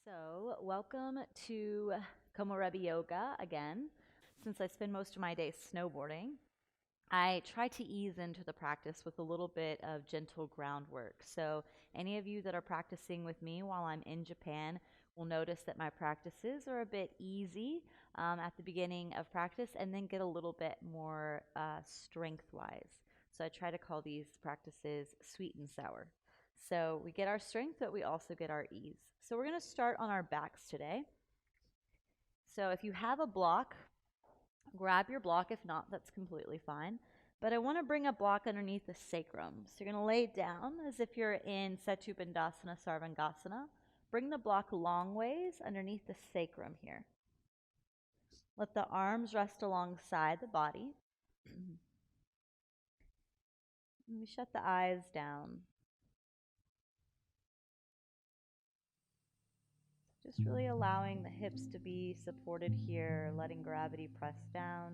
So, welcome to Komorebi Yoga again. Since I spend most of my day snowboarding, I try to ease into the practice with a little bit of gentle groundwork. So, any of you that are practicing with me while I'm in Japan will notice that my practices are a bit easy at the beginning of practice and then get a little bit more strength-wise. So, I try to call these practices sweet and sour. So we get our strength, but we also get our ease. So we're going to start on our backs today. So if you have a block, grab your block. If not, that's completely fine. But I want to bring a block underneath the sacrum. So you're going to lay down as if you're in Setubandhasana, Sarvangasana. Bring the block long ways underneath the sacrum here. Let the arms rest alongside the body. And we shut the eyes down. Just really allowing the hips to be supported here, letting gravity press down,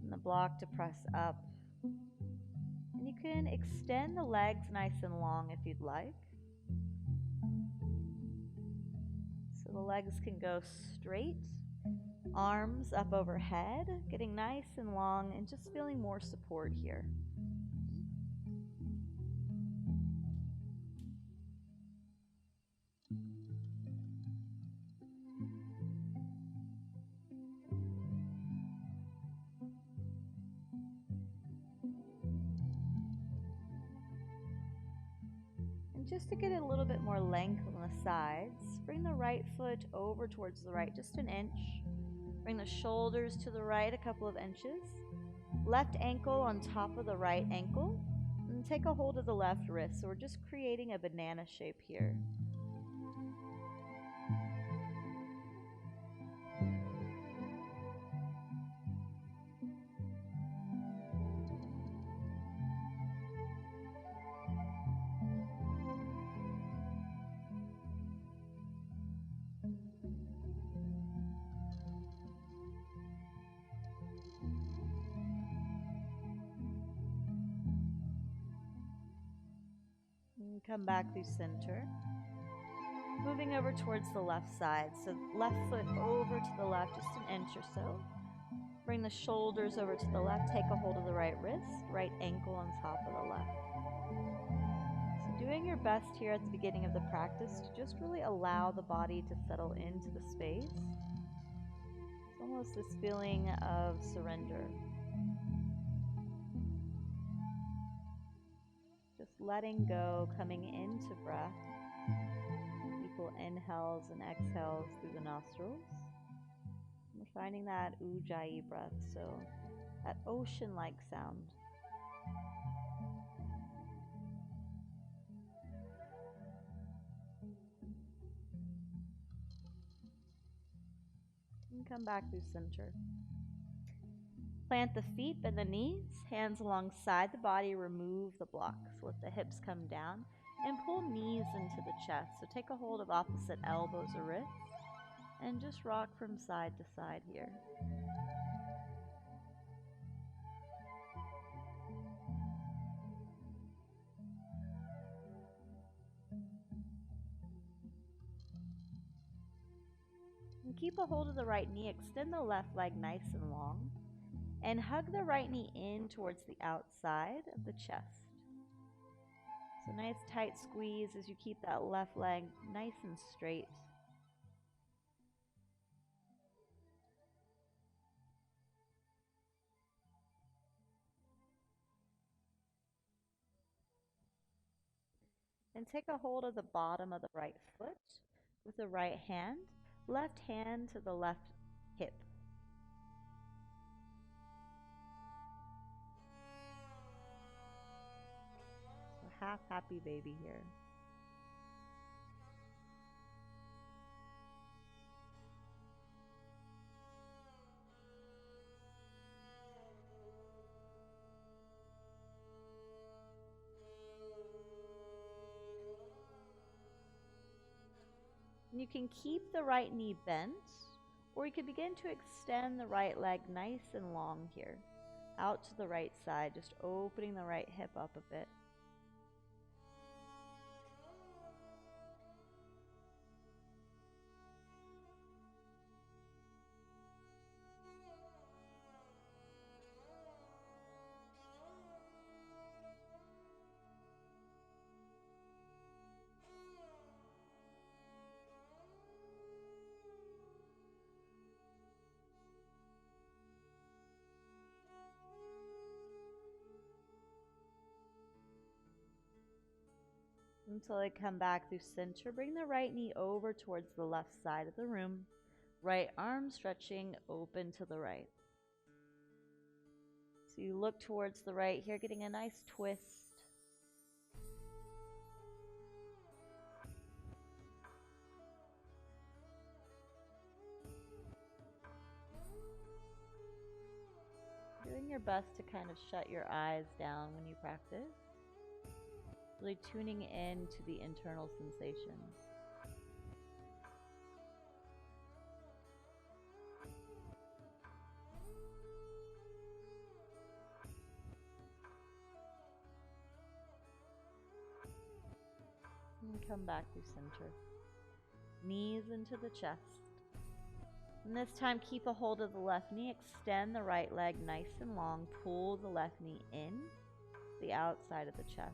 and the block to press up. And you can extend the legs nice and long if you'd like. So the legs can go straight, arms up overhead, getting nice and long, and just feeling more support here. Just to get a little bit more length on the sides, bring the right foot over towards the right, just an inch. Bring the shoulders to the right a couple of inches. Left ankle on top of the right ankle. And take a hold of the left wrist. So we're just creating a banana shape here. And come back through center. Moving over towards the left side. So left foot over to the left, just an inch or so. Bring the shoulders over to the left. Take a hold of the right wrist. Right ankle on top of the left. So doing your best here at the beginning of the practice to just really allow the body to settle into the space. It's almost this feeling of surrender. Just letting go, coming into breath. Equal inhales and exhales through the nostrils. We're finding that ujjayi breath, so that ocean-like sound. And come back through center. Plant the feet, bend the knees, hands alongside the body, remove the blocks. Let the hips come down and pull knees into the chest. So take a hold of opposite elbows or wrists and just rock from side to side here. And keep a hold of the right knee, extend the left leg nice and long, and hug the right knee in towards the outside of the chest. So nice tight squeeze as you keep that left leg nice and straight. And take a hold of the bottom of the right foot with the right hand, left hand to the left hip. So half happy baby here. And you can keep the right knee bent, or you can begin to extend the right leg nice and long here, out to the right side, just opening the right hip up a bit. Until I come back through center. Bring the right knee over towards the left side of the room. Right arm stretching open to the right. So you look towards the right here, getting a nice twist. Doing your best to kind of shut your eyes down when you practice. Really tuning in to the internal sensations. And come back through center. Knees into the chest. And this time keep a hold of the left knee. Extend the right leg nice and long. Pull the left knee in, the outside of the chest.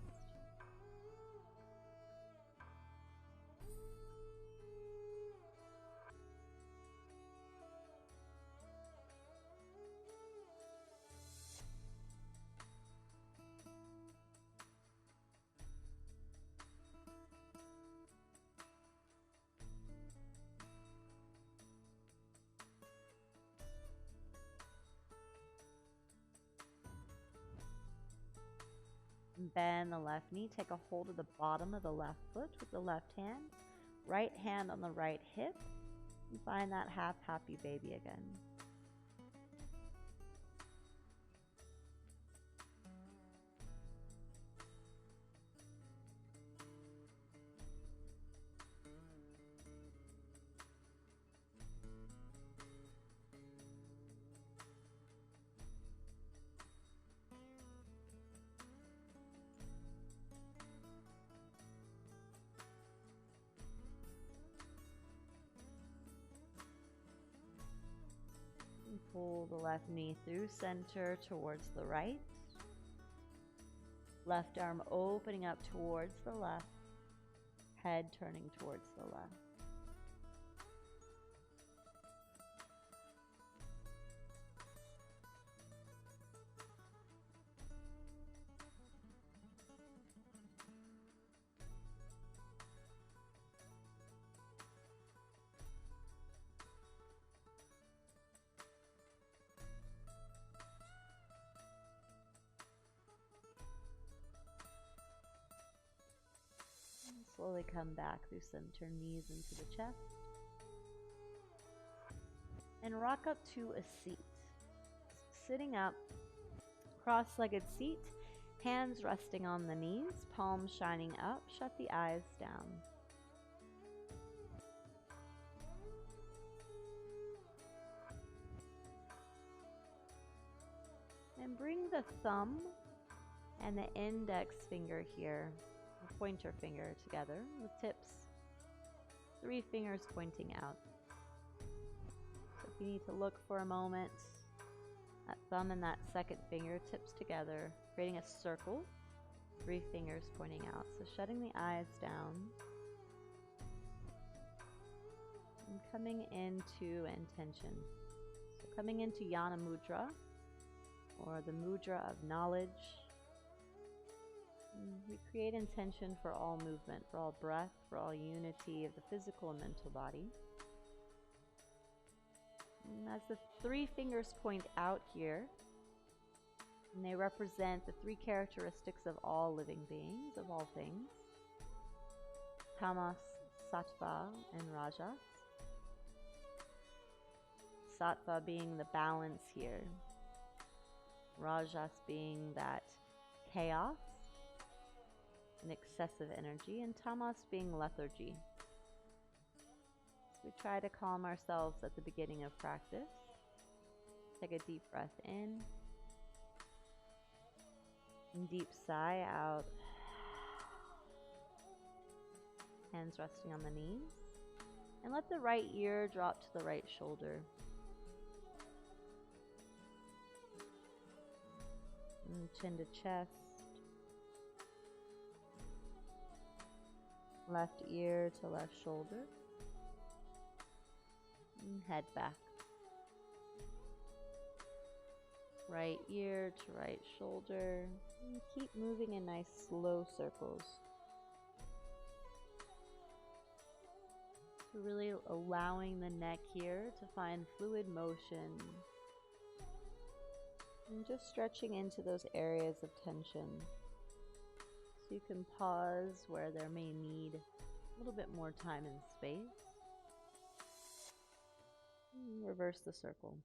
Bend the left knee. Take a hold of the bottom of the left foot with the left hand. Right hand on the right hip. And find that half happy baby again. Pull the left knee through center towards the right. Left arm opening up towards the left. Head turning towards the left. Slowly come back through center, knees into the chest. And rock up to a seat. Sitting up, cross-legged seat, hands resting on the knees, palms shining up, shut the eyes down. And bring the thumb and the index finger here, the pointer finger together, with tips, 3 fingers pointing out. So if you need to look for a moment, that thumb and that second finger tips together, creating a circle, 3 fingers pointing out. So shutting the eyes down and coming into intention. So coming into Yana Mudra, or the mudra of knowledge. We create intention for all movement, for all breath, for all unity of the physical and mental body. And as the 3 fingers point out here, and they represent the 3 characteristics of all living beings, of all things: tamas, sattva, and rajas. Sattva being the balance here, rajas being that chaos and excessive energy, and tamas being lethargy. So we try to calm ourselves at the beginning of practice. Take a deep breath in, and deep sigh out. Hands resting on the knees, and let the right ear drop to the right shoulder. And chin to chest. Left ear to left shoulder. And head back. Right ear to right shoulder. And keep moving in nice slow circles. So really allowing the neck here to find fluid motion. And just stretching into those areas of tension. So you can pause where there may need a little bit more time and space. And reverse the circle.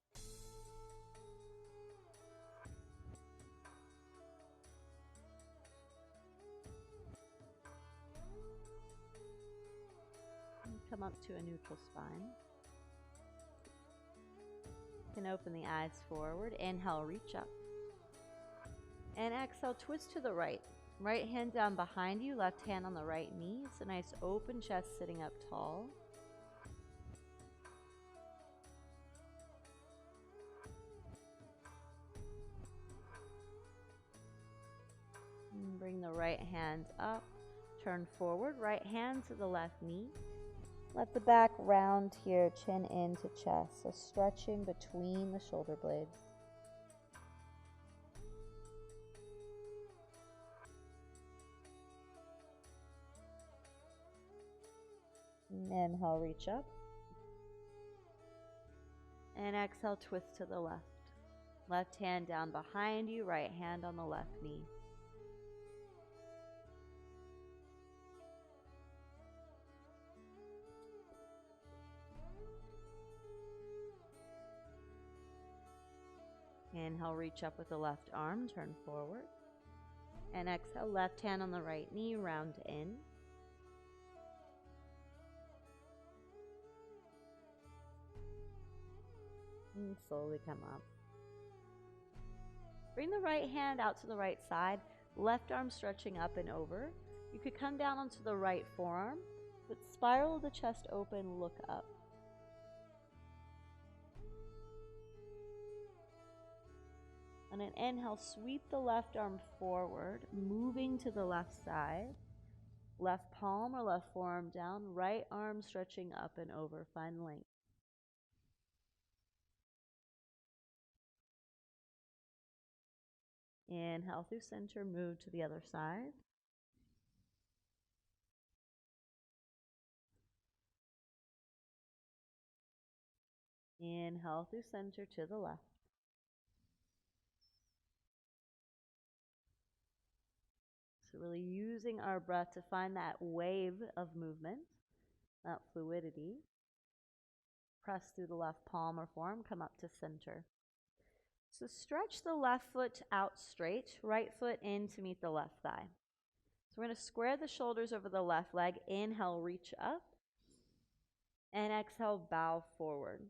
And come up to a neutral spine. You can open the eyes forward. Inhale, reach up. And exhale, twist to the right. Right hand down behind you, left hand on the right knee. It's a nice open chest sitting up tall. And bring the right hand up. Turn forward, right hand to the left knee. Let the back round here, chin into chest. So stretching between the shoulder blades. Inhale, reach up. And exhale, twist to the left. Left hand down behind you, right hand on the left knee. Inhale, reach up with the left arm, turn forward. And exhale, left hand on the right knee, round in. And slowly come up. Bring the right hand out to the right side, left arm stretching up and over. You could come down onto the right forearm, but spiral the chest open, look up. On an inhale, sweep the left arm forward, moving to the left side. Left palm or left forearm down, right arm stretching up and over, find length. Inhale through center, move to the other side. Inhale through center to the left. So really using our breath to find that wave of movement, that fluidity. Press through the left palm or forearm, come up to center. So stretch the left foot out straight, right foot in to meet the left thigh. So we're going to square the shoulders over the left leg. Inhale, reach up. And exhale, bow forward.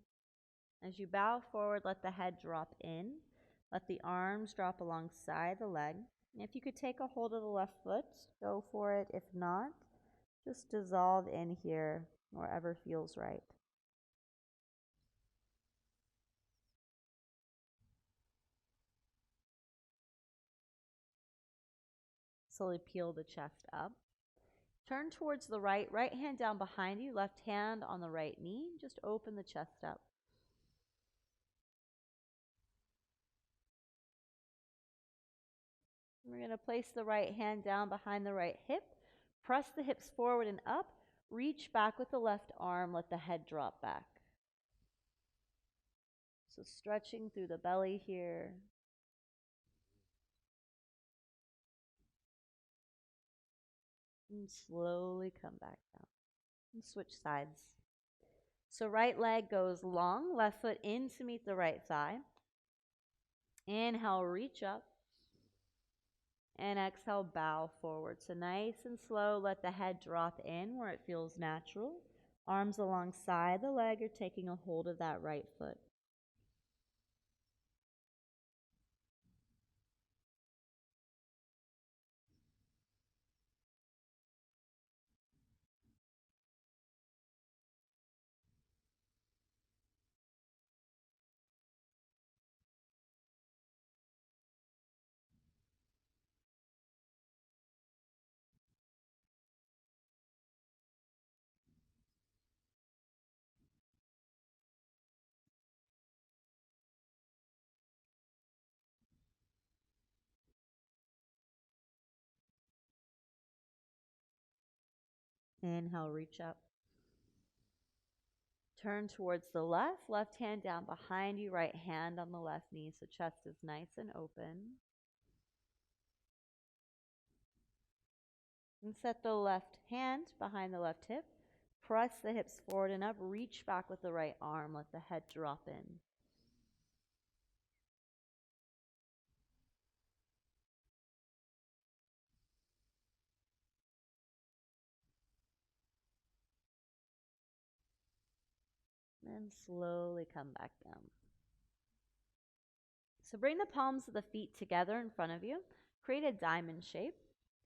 As you bow forward, let the head drop in. Let the arms drop alongside the leg. And if you could take a hold of the left foot, go for it. If not, just dissolve in here, wherever feels right. Slowly peel the chest up. Turn towards the right, right hand down behind you, left hand on the right knee. Just open the chest up. We're going to place the right hand down behind the right hip. Press the hips forward and up. Reach back with the left arm. Let the head drop back. So stretching through the belly here. And slowly come back down. And switch sides. So right leg goes long, left foot in to meet the right thigh. Inhale, reach up. And exhale, bow forward. So nice and slow, let the head drop in where it feels natural. Arms alongside the leg, you're taking a hold of that right foot. Inhale, reach up. Turn towards the left hand down behind you, right hand on the left knee, so chest is nice and open. And set the left hand behind the left hip. Press the hips forward and up. Reach back with the right arm. Let the head drop in. And slowly come back down. So bring the palms of the feet together in front of you. Create a diamond shape.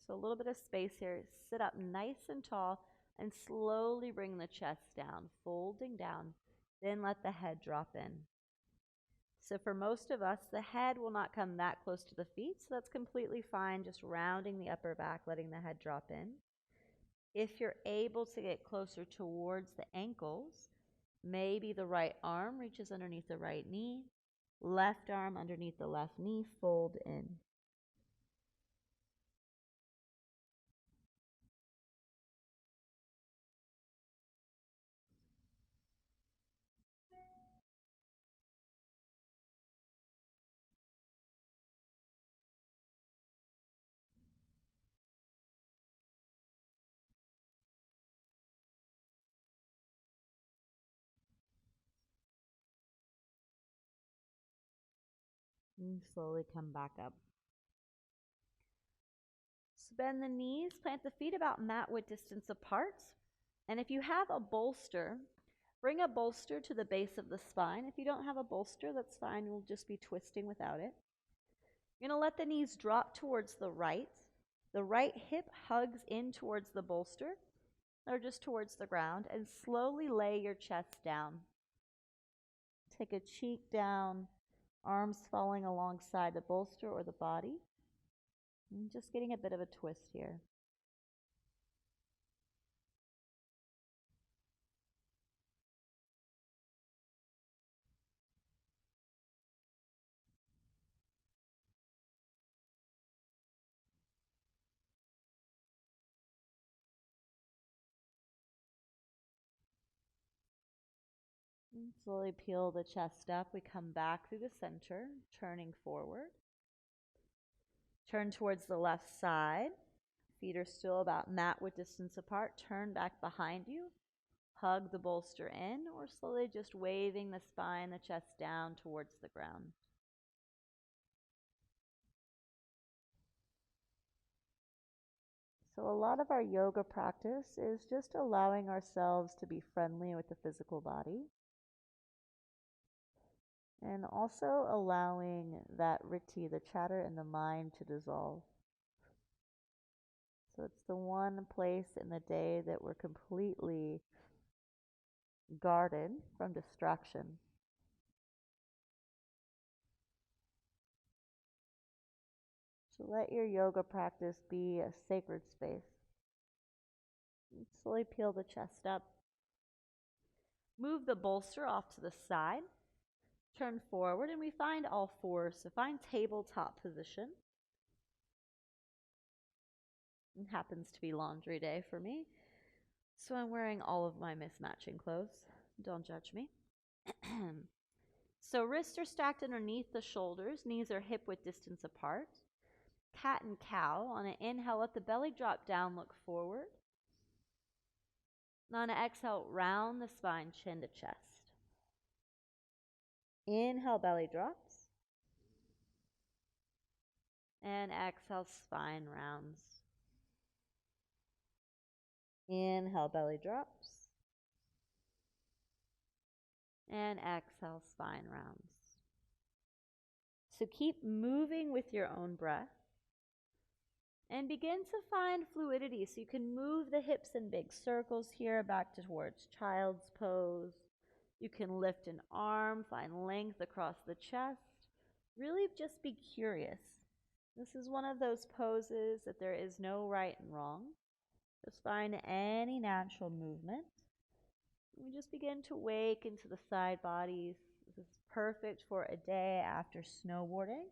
So a little bit of space here. Sit up nice and tall and slowly bring the chest down, folding down. Then let the head drop in. So for most of us, the head will not come that close to the feet, so that's completely fine. Just rounding the upper back, letting the head drop in. If you're able to get closer towards the ankles, maybe the right arm reaches underneath the right knee, left arm underneath the left knee, fold in. And slowly come back up. So bend the knees, plant the feet about mat width distance apart. And if you have a bolster, bring a bolster to the base of the spine. If you don't have a bolster, that's fine. You'll just be twisting without it. You're going to let the knees drop towards the right. The right hip hugs in towards the bolster, or just towards the ground, and slowly lay your chest down. Take a cheek down, arms falling alongside the bolster or the body. And just getting a bit of a twist here. And slowly peel the chest up. We come back through the center, turning forward. Turn towards the left side. Feet are still about mat width distance apart. Turn back behind you. Hug the bolster in, or slowly just waving the spine, the chest down towards the ground. So a lot of our yoga practice is just allowing ourselves to be friendly with the physical body. And also allowing that ritti, the chatter in the mind, to dissolve. So it's the one place in the day that we're completely guarded from distraction. So let your yoga practice be a sacred space. And slowly peel the chest up. Move the bolster off to the side. Turn forward, and we find all fours. So find tabletop position. It happens to be laundry day for me, so I'm wearing all of my mismatching clothes. Don't judge me. So wrists are stacked underneath the shoulders. Knees are hip width distance apart. Cat and cow. On an inhale, let the belly drop down, look forward. And on an exhale, round the spine, chin to chest. Inhale, belly drops. And exhale, spine rounds. Inhale, belly drops. And exhale, spine rounds. So keep moving with your own breath. And begin to find fluidity. So you can move the hips in big circles here, back towards child's pose. You can lift an arm, find length across the chest. Really just be curious. This is one of those poses that there is no right and wrong. Just find any natural movement. We just begin to wake into the side bodies. This is perfect for a day after snowboarding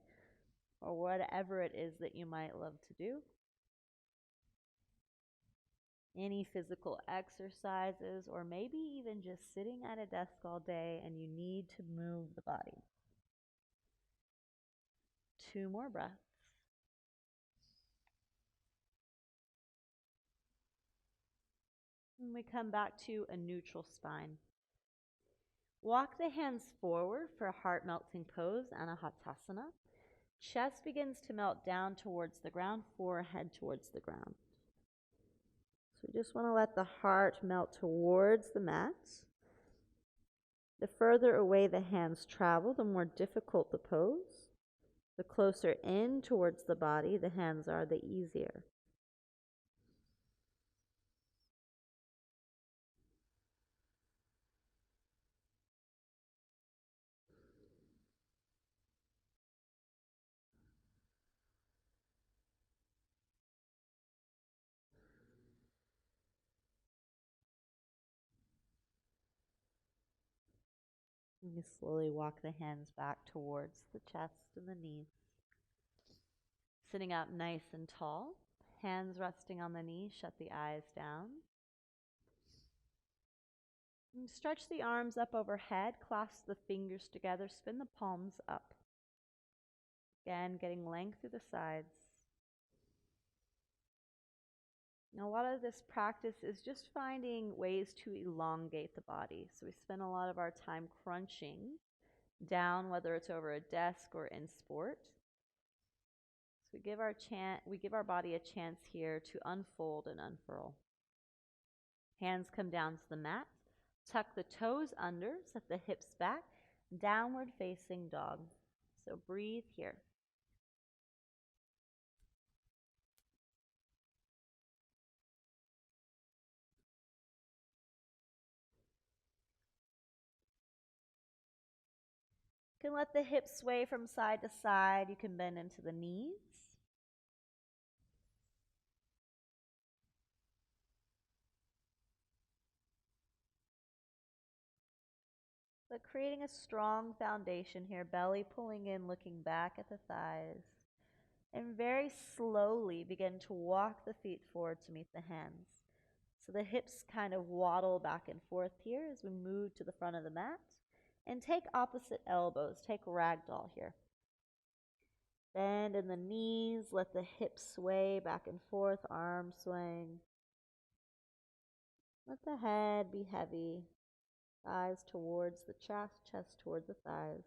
or whatever it is that you might love to do. Any physical exercises, or maybe even just sitting at a desk all day and you need to move the body. 2 more breaths. And we come back to a neutral spine. Walk the hands forward for a heart melting pose, Anjaneyasana. Chest begins to melt down towards the ground, forehead towards the ground. So we just want to let the heart melt towards the mat. The further away the hands travel, the more difficult the pose. The closer in towards the body the hands are, the easier. And you slowly walk the hands back towards the chest and the knees. Sitting up nice and tall, hands resting on the knees, shut the eyes down. And stretch the arms up overhead, clasp the fingers together, spin the palms up. Again, getting length through the sides. Now, a lot of this practice is just finding ways to elongate the body. So we spend a lot of our time crunching down, whether it's over a desk or in sport. So we give our body a chance here to unfold and unfurl. Hands come down to the mat. Tuck the toes under, set the hips back, downward facing dog. So breathe here. You can let the hips sway from side to side. You can bend into the knees. But creating a strong foundation here, belly pulling in, looking back at the thighs. And very slowly begin to walk the feet forward to meet the hands. So the hips kind of waddle back and forth here as we move to the front of the mat. And take opposite elbows. Take ragdoll here. Bend in the knees. Let the hips sway back and forth. Arms swaying. Let the head be heavy. Eyes towards the chest. Chest toward the thighs.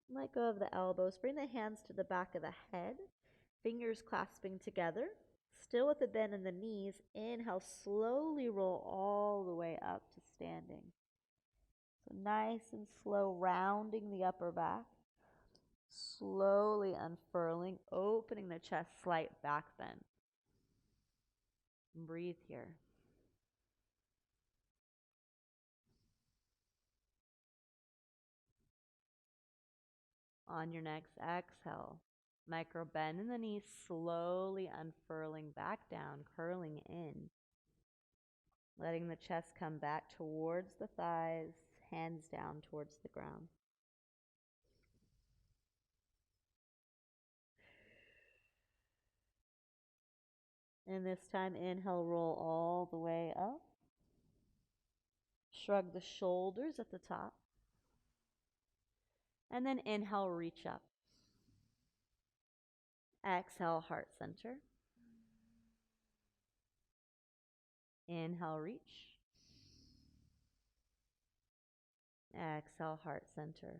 Let go of the elbows. Bring the hands to the back of the head. Fingers clasping together. Still with a bend in the knees. Inhale, slowly roll all the way up to standing. So nice and slow, rounding the upper back. Slowly unfurling, opening the chest, slight back bend. And breathe here. On your next exhale, micro bend in the knees, slowly unfurling back down, curling in. Letting the chest come back towards the thighs, hands down towards the ground. And this time, inhale, roll all the way up. Shrug the shoulders at the top. And then inhale, reach up. Exhale, heart center. Inhale, reach. Exhale, heart center.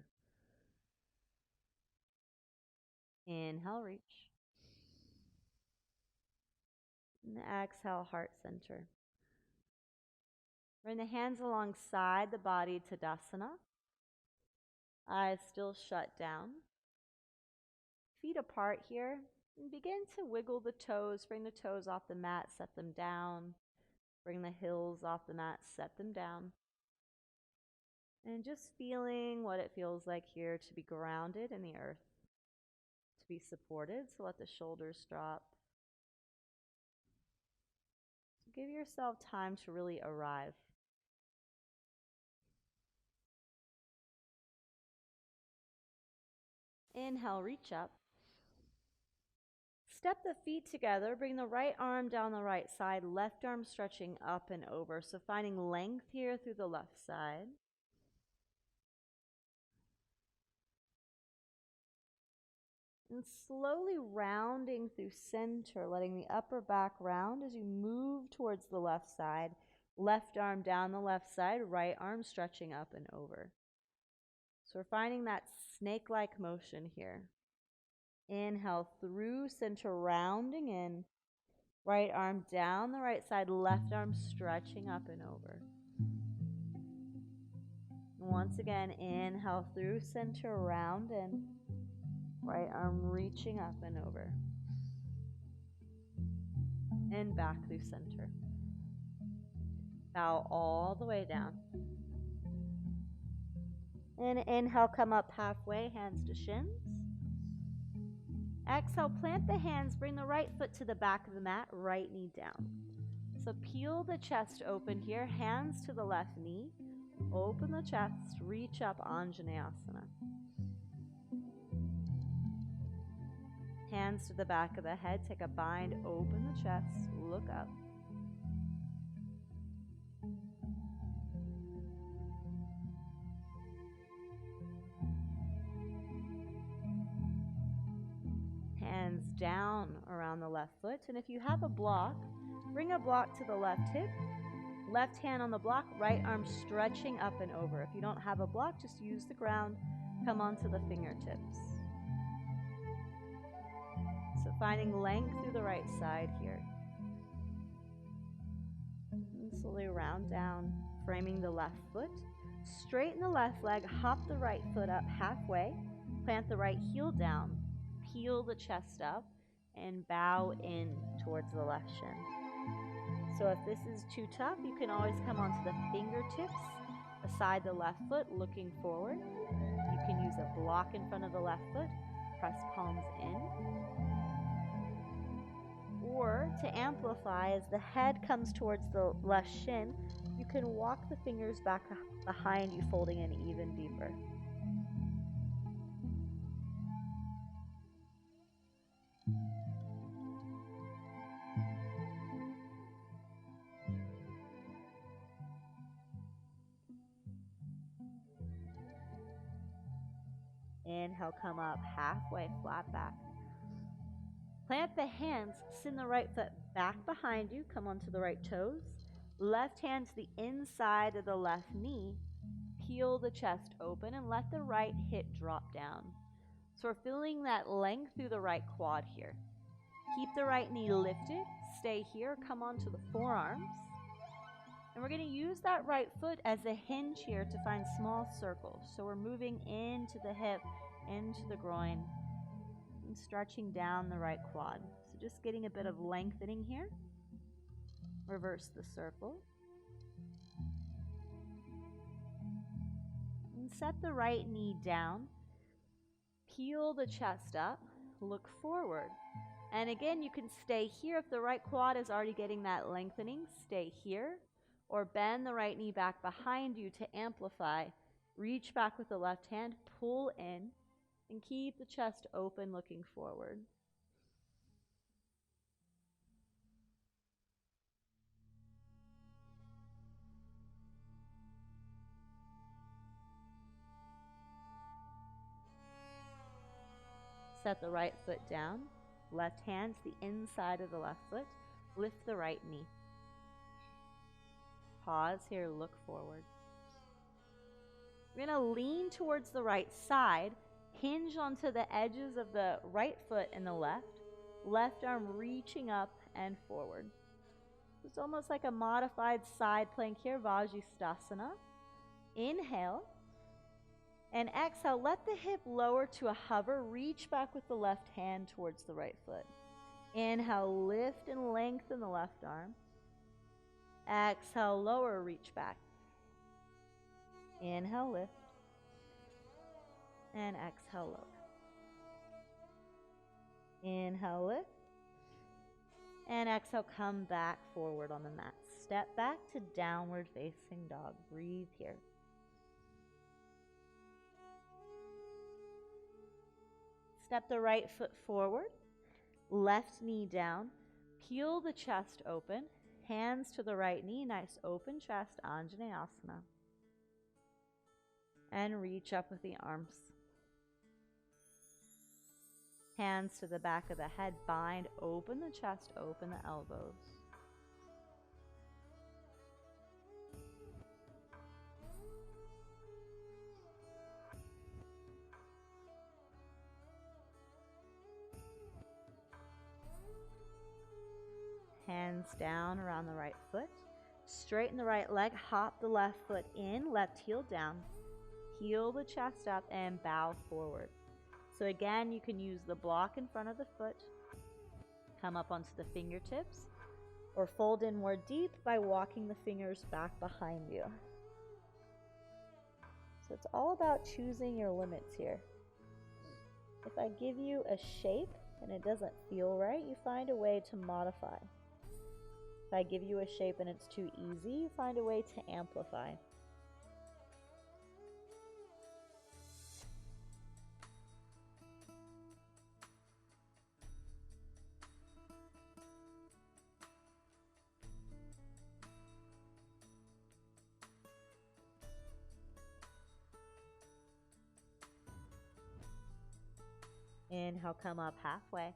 Inhale, reach. And exhale, heart center. Bring the hands alongside the body, Tadasana. Eyes still shut down. Feet apart here. And begin to wiggle the toes. Bring the toes off the mat, set them down. Bring the heels off the mat, set them down. And just feeling what it feels like here to be grounded in the earth. To be supported, so let the shoulders drop. So give yourself time to really arrive. Inhale, reach up. Step the feet together, bring the right arm down the right side, left arm stretching up and over. So finding length here through the left side. And slowly rounding through center, letting the upper back round as you move towards the left side. Left arm down the left side, right arm stretching up and over. So we're finding that snake-like motion here. Inhale through center, rounding in. Right arm down the right side, left arm stretching up and over. Once again, inhale through center, round in. Right arm reaching up and over. And back through center. Bow all the way down. And inhale, come up halfway, hands to shins. Exhale, plant the hands, bring the right foot to the back of the mat, right knee down. So peel the chest open here, hands to the left knee. Open the chest, reach up, Anjaneyasana. Hands to the back of the head, take a bind, open the chest, look up. Hands down around the left foot, and if you have a block, bring a block to the left hip. Left hand on the block, right arm stretching up and over. If you don't have a block, just use the ground, come onto the fingertips. So finding length through the right side here. And slowly round down, framing the left foot. Straighten the left leg, hop the right foot up halfway, plant the right heel down, peel the chest up, and bow in towards the left shin. So if this is too tough, you can always come onto the fingertips beside the left foot, looking forward. You can use a block in front of the left foot, press palms in. Or to amplify, as the head comes towards the left shin, you can walk the fingers back behind you, folding in even deeper. Inhale, come up halfway, flat back. Plant the hands, send the right foot back behind you, come onto the right toes. Left hand to the inside of the left knee. Peel the chest open and let the right hip drop down. So we're feeling that length through the right quad here. Keep the right knee lifted, stay here, come onto the forearms. And we're going to use that right foot as a hinge here to find small circles. So we're moving into the hip, into the groin, and stretching down the right quad. So just getting a bit of lengthening here. Reverse the circle. And set the right knee down. Peel the chest up, look forward. And again, you can stay here. If the right quad is already getting that lengthening, stay here. Or bend the right knee back behind you to amplify. Reach back with the left hand, pull in, and keep the chest open, looking forward. Set the right foot down, left hand to the inside of the left foot, lift the right knee. Pause here, look forward. We're going to lean towards the right side, hinge onto the edges of the right foot and the left arm reaching up and forward. It's almost like a modified side plank here, Vajrasthana. Inhale. And exhale, let the hip lower to a hover. Reach back with the left hand towards the right foot. Inhale, lift and lengthen the left arm. Exhale, lower, reach back. Inhale, lift. And exhale, lower. Inhale, lift. And exhale, come back forward on the mat. Step back to downward facing dog. Breathe here. Step the right foot forward. Left knee down. Peel the chest open. Hands to the right knee. Nice open chest, Anjaneyasana. And reach up with the arms. Hands to the back of the head. Bind. Open the chest. Open the elbows. Hands down around the right foot. Straighten the right leg. Hop the left foot in. Left heel down. Heel the chest up and bow forward. So again, you can use the block in front of the foot. Come up onto the fingertips. Or fold in more deep by walking the fingers back behind you. So it's all about choosing your limits here. If I give you a shape and it doesn't feel right, you find a way to modify. If I give you a shape and it's too easy, you find a way to amplify. Inhale, come up halfway.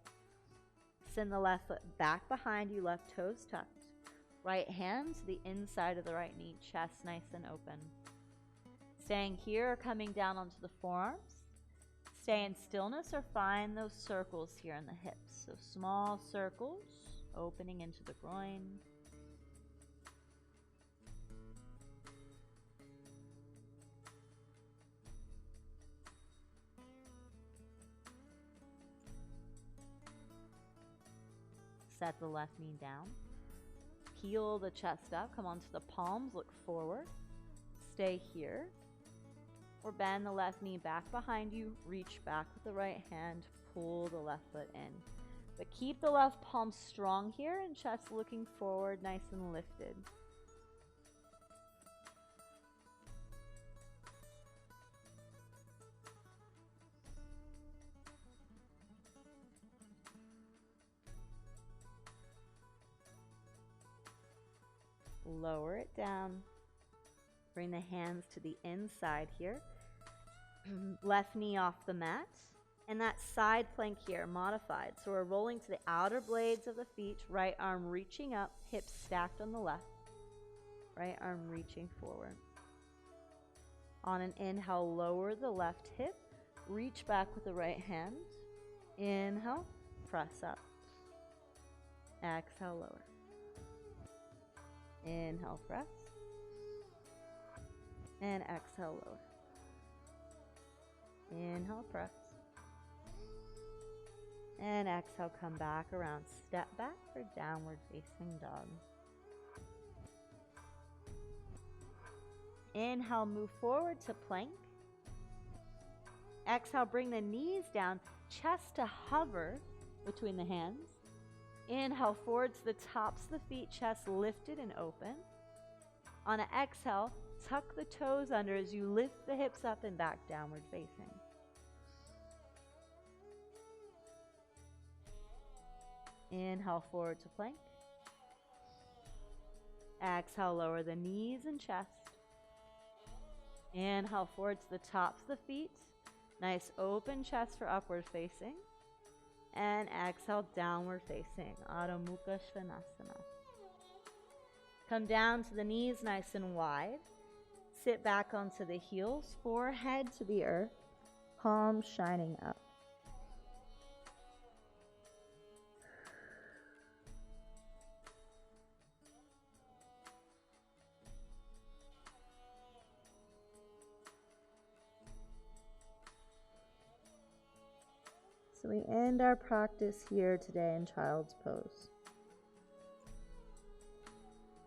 Send the left foot back behind you, left toes tucked. Right hand to the inside of the right knee, chest nice and open. Staying here or coming down onto the forearms. Stay in stillness or find those circles here in the hips. So small circles, opening into the groin. Set the left knee down. Peel the chest up. Come onto the palms. Look forward. Stay here. Or bend the left knee back behind you. Reach back with the right hand. Pull the left foot in. But keep the left palm strong here and chest looking forward, nice and lifted. Lower it down. Bring the hands to the inside here. Left knee off the mat. And that side plank here, modified. So we're rolling to the outer blades of the feet. Right arm reaching up, hips stacked on the left. Right arm reaching forward. On an inhale, lower the left hip. Reach back with the right hand. Inhale, press up. Exhale, lower. Inhale, press. And exhale, lower. Inhale, press. And exhale, come back around. Step back for downward facing dog. Inhale, move forward to plank. Exhale, bring the knees down, chest to hover between the hands. Inhale, forward to the tops of the feet, chest lifted and open. On an exhale, tuck the toes under as you lift the hips up and back, downward facing. Inhale, forward to plank. Exhale, lower the knees and chest. Inhale, forward to the tops of the feet. Nice open chest for upward facing. And exhale, downward facing, Adho Mukha Svanasana. Come down to the knees nice and wide. Sit back onto the heels, forehead to the earth, palms shining up. So we end our practice here today in child's pose.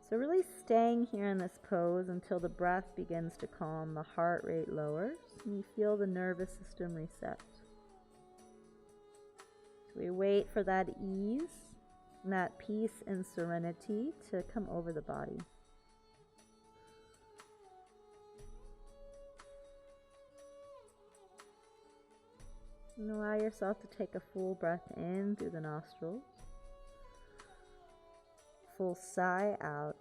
So really staying here in this pose until the breath begins to calm, the heart rate lowers, and you feel the nervous system reset. So we wait for that ease and that peace and serenity to come over the body. And allow yourself to take a full breath in through the nostrils. Full sigh out.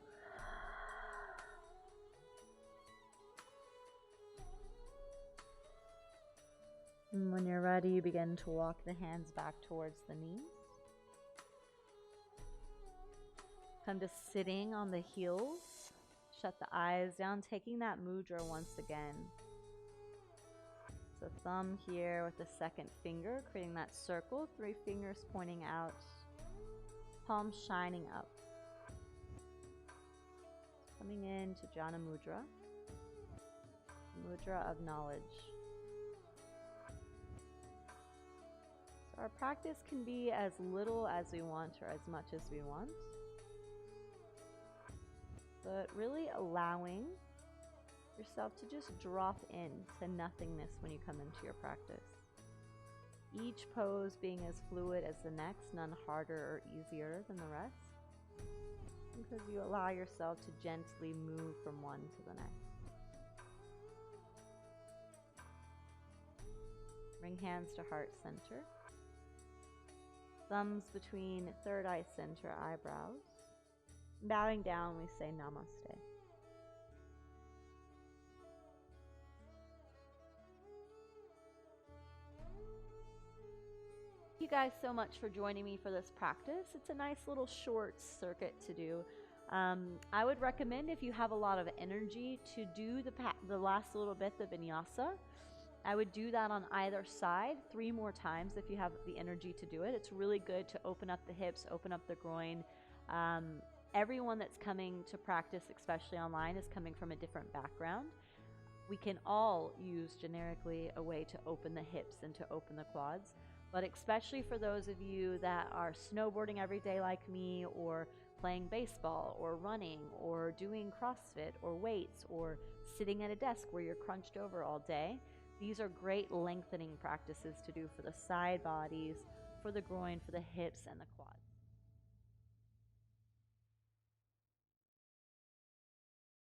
And when you're ready, you begin to walk the hands back towards the knees. Come to sitting on the heels. Shut the eyes down, taking that mudra once again. So thumb here with the second finger, creating that circle, 3 fingers pointing out, palms shining up. Coming into Jhana Mudra, Mudra of knowledge. So our practice can be as little as we want or as much as we want, but really allowing yourself to just drop into nothingness when you come into your practice. Each pose being as fluid as the next, none harder or easier than the rest, because you allow yourself to gently move from one to the next. Bring hands to heart center. Thumbs between third eye center eyebrows. Bowing down, we say namaste. Thank you guys so much for joining me for this practice. It's a nice little short circuit to do. I would recommend, if you have a lot of energy, to do the last little bit of vinyasa. I would do that on either side 3 more times if you have the energy to do it. It's really good to open up the hips, open up the groin. Everyone that's coming to practice, especially online, is coming from a different background. We can all use generically a way to open the hips and to open the quads, but especially for those of you that are snowboarding every day like me, or playing baseball, or running, or doing CrossFit, or weights, or sitting at a desk where you're crunched over all day, these are great lengthening practices to do for the side bodies, for the groin, for the hips, and the quads.